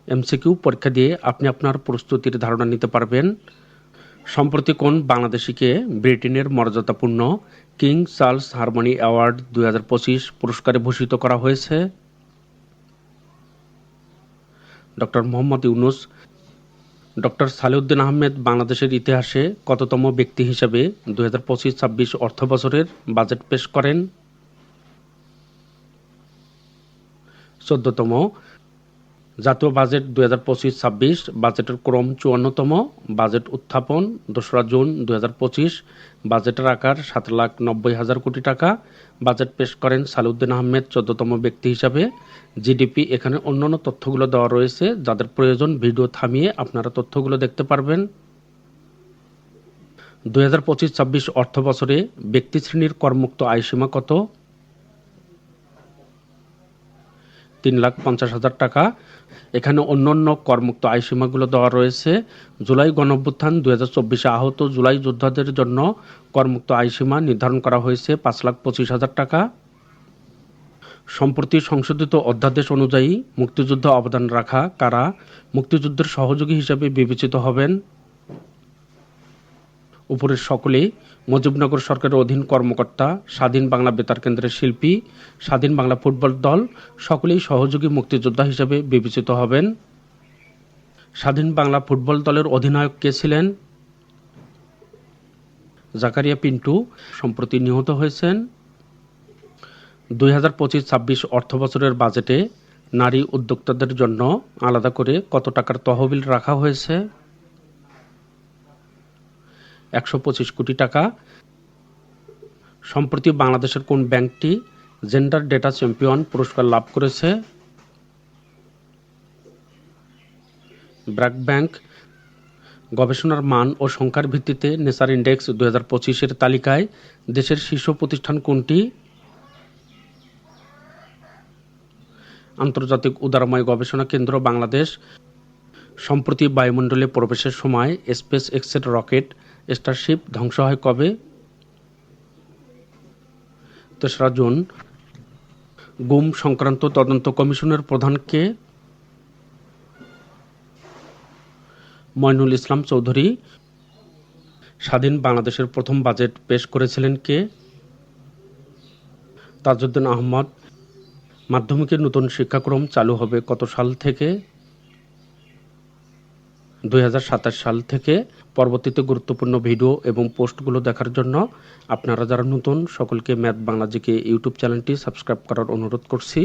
MCQ পরীক্ষা দিয়ে আপনি আপনার প্রস্তুতির ধারণা নিতে পারবেন। সম্প্রতি কোন বাংলাদেশিকে ব্রিটেনের মর্যাদাপূর্ণ কিং চার্লস হারমোনি অ্যাওয়ার্ড 2025 পুরস্কারে ভূষিত করা হয়েছে? ডক্টর মোহাম্মদ ইউনূস। ডক্টর সালেউদ্দিন আহমেদ বাংলাদেশের ইতিহাসে কততম ব্যক্তি হিসেবে 2025-26 অর্থবছরের বাজেট পেশ করেন? 14তম। জাতীয় বাজেট 2025-26 বাজেটের ক্রম 54তম। বাজেট উত্থাপন 2রা জুন 2025। বাজেটের আকার 7,90,000 কোটি টাকা। বাজেট পেশ করেন সালেউদ্দিন আহমেদ 14তম ব্যক্তি হিসাবে। জিডিপি, এখানে অন্যান্য তথ্যগুলো দেওয়া রয়েছে, যাদের প্রয়োজন ভিডিও থামিয়ে আপনারা তথ্যগুলো দেখতে পারবেন। 2025-26 অর্থ বছরে ব্যক্তি শ্রেণীর করমুক্ত আয়সীমা কত? 3,50,000 টাকা। এখানে অন্যান্য করমুক্ত আয়সীমাগুলো দেওয়া রয়েছে। জুলাই গণঅভ্যুত্থান 2024-এ আহত জুলাই যোদ্ধাদের জন্য করমুক্ত আয়সীমা নির্ধারণ করা হয়েছে 5,25,000 টাকা। সম্প্রতি সংশোধিত অধ্যাদেশ অনুযায়ী মুক্তিযুদ্ধে অবদান রাখা কারা মুক্তিযুদ্ধের সহযোগী হিসেবে বিবেচিত হবেন? উপরের সকলেই মুজিবনগর সরকারের অধীন কর্মকর্তা, স্বাধীন বাংলা বেতার কেন্দ্রের শিল্পী, স্বাধীন বাংলা ফুটবল দল সকলেই সহযোগী মুক্তিযোদ্ধা হিসেবে বিবেচিত হবেন। স্বাধীন বাংলা ফুটবল দলের অধিনায়ক কে ছিলেন? জাকারিয়া পিন্টু সম্প্রতি নিহত হয়েছেন। 2025-26 অর্থবছরের বাজেটে নারী উদ্যোক্তাদের জন্য আলাদা করে কত টাকার তহবিল রাখা হয়েছে? 125 কোটি টাকা। সম্প্রতি বাংলাদেশের কোন ব্যাংকটি জেন্ডার ডেটা চ্যাম্পিয়ন পুরস্কার লাভ করেছে? ব্র্যাক ব্যাংক। গবেষণার মান ও সংখ্যার ভিত্তিতে নেচার ইন্ডেক্স 2025-এর তালিকায় দেশের শীর্ষ প্রতিষ্ঠান কোনটি? আন্তর্জাতিক উদারময় গবেষণা কেন্দ্র বাংলাদেশ। সম্প্রতি বায়ুমণ্ডলে প্রবেশের সময় স্পেস এক্সের রকেট স্টারশিপ ধ্বংস হয় কবে? 3রা জুন। গুম সংক্রান্ত তদন্ত কমিশনের প্রধান কে? মইনুল ইসলাম চৌধুরী। স্বাধীন বাংলাদেশের প্রথম বাজেট পেশ করেছিলেন কে? তাজউদ্দিন আহমদ। মাধ্যমিকের নতুন শিক্ষাক্রম চালু হবে কত সাল থেকে? 2027 সাল থেকে। পরবর্তীতে গুরুত্বপূর্ণ ভিডিও এবং পোস্টগুলো দেখার জন্য আপনারা যারা নতুন সকলকে ম্যাথ বাংলা জিকে ইউটিউব চ্যানেলটি সাবস্ক্রাইব করার অনুরোধ করছি।